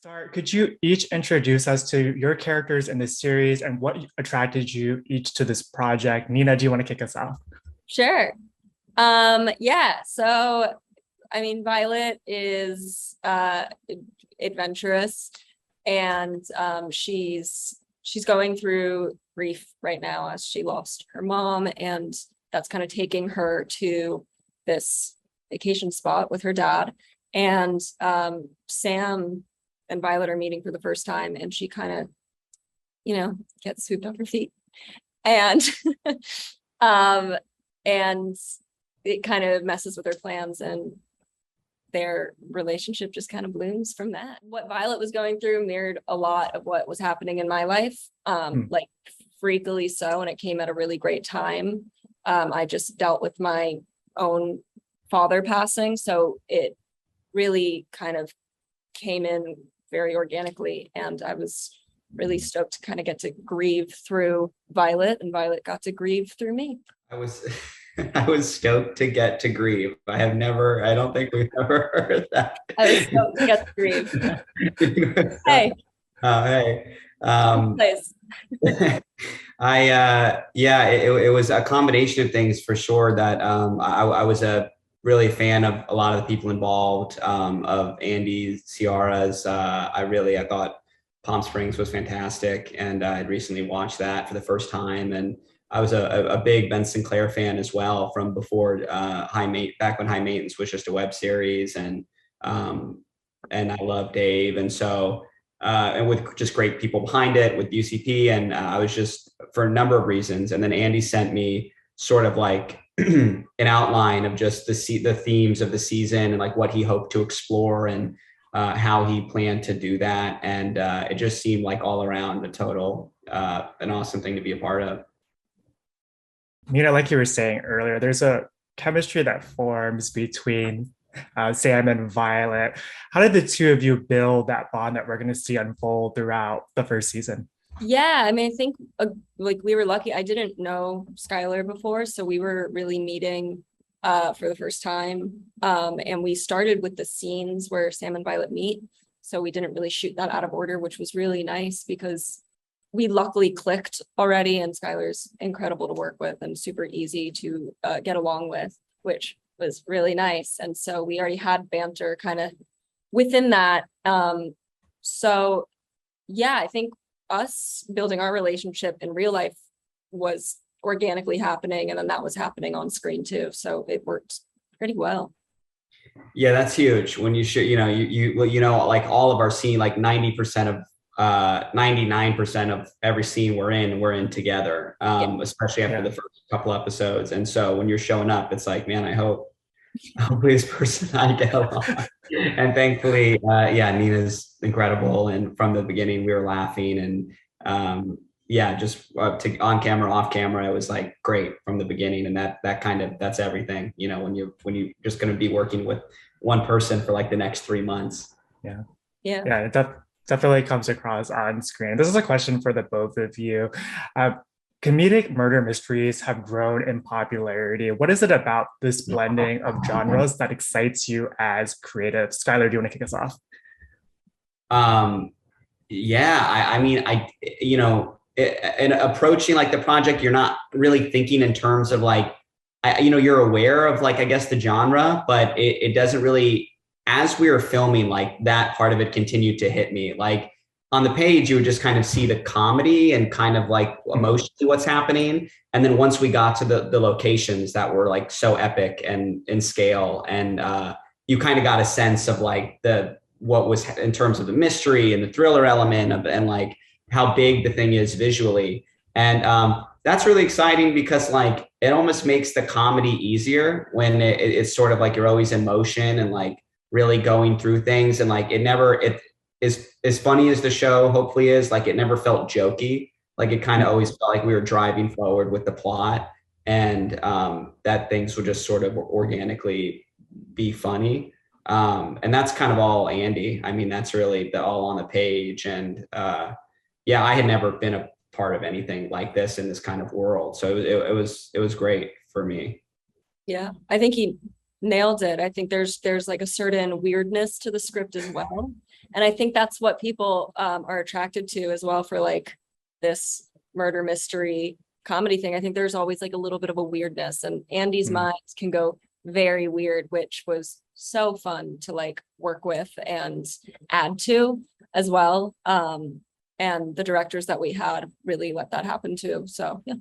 Start, could you each introduce us to your characters in the series and what attracted you each to this project? Nina, do you want to kick us off? Sure. Yeah, so I mean Violet is adventurous and she's going through grief right now as she lost her mom, and that's kind of taking her to this vacation spot with her dad. And Sam and Violet are meeting for the first time, and she kind of, gets swooped off her feet. And um and it kind of messes with her plans, and their relationship just kind of blooms from that. What Violet was going through mirrored a lot of what was happening in my life, like freakily so, and it came at a really great time. I just dealt with my own father passing, so it really kind of came in very organically, and I was really stoked to kind of get to grieve through Violet, and Violet got to grieve through me. I was I was stoked to get to grieve. I don't think we've ever heard that. I was stoked to get to grieve. Hey. Hey. Nice. It was a combination of things for sure that I was a really fan of a lot of the people involved, of Andy, Ciara's. I thought Palm Springs was fantastic, and I'd recently watched that for the first time, and I was a big Ben Sinclair fan as well from before back when High Maintenance was just a web series, and I love Dave, and so and with just great people behind it with UCP, and I was just for a number of reasons, and then Andy sent me sort of like an outline of just the themes of the season and like what he hoped to explore and how he planned to do that, and it just seemed like all around a total an awesome thing to be a part of. Like you were saying earlier, there's a chemistry that forms between Sam and Violet. How did the two of you build that bond that we're going to see unfold throughout the first season? Yeah, I mean, I think like we were lucky. I didn't know Skyler before, so we were really meeting for the first time. And we started with the scenes where Sam and Violet meet. So we didn't really shoot that out of order, which was really nice because we luckily clicked already, and Skyler's incredible to work with and super easy to get along with, which was really nice. And so we already had banter kind of within that. So yeah, I think us building our relationship in real life was organically happening, and then that was happening on screen too. So it worked pretty well. Yeah, that's huge. When you shoot, like all of our scene, like 99% of every scene we're in together, especially after the first couple episodes. And so when you're showing up, it's like, man, hopefully this person I get along. And thankfully, Nina's incredible. And from the beginning, we were laughing, and just on camera, off camera, it was like great from the beginning. And that's everything, when you're just going to be working with one person for like the next 3 months. Yeah. Yeah. Definitely comes across on screen. This is a question for the both of you. Comedic murder mysteries have grown in popularity. What is it about this blending of genres that excites you as creative? Skyler, do you want to kick us off? In approaching like the project, you're not really thinking in terms of like, you're aware of like, I guess the genre, but it doesn't really, as we were filming, like that part of it continued to hit me. Like on the page, you would just kind of see the comedy and kind of like emotionally what's happening. And then once we got to the locations that were like so epic and in scale, and you kind of got a sense of like what was in terms of the mystery and the thriller element and like how big the thing is visually. And that's really exciting because like it almost makes the comedy easier when it's sort of like you're always in motion and like really going through things, and like it is as funny as the show hopefully is, like it never felt jokey. Like it kind of always felt like we were driving forward with the plot, and that things would just sort of organically be funny. And that's kind of all Andy. I mean, that's really all on the page. And I had never been a part of anything like this in this kind of world. So it was great for me. Yeah, I think he nailed it. I think there's like a certain weirdness to the script as well. And I think that's what people are attracted to as well for like this murder mystery comedy thing. I think there's always like a little bit of a weirdness, and Andy's minds can go very weird, which was so fun to like work with and add to as well. And the directors that we had really let that happen too. So yeah.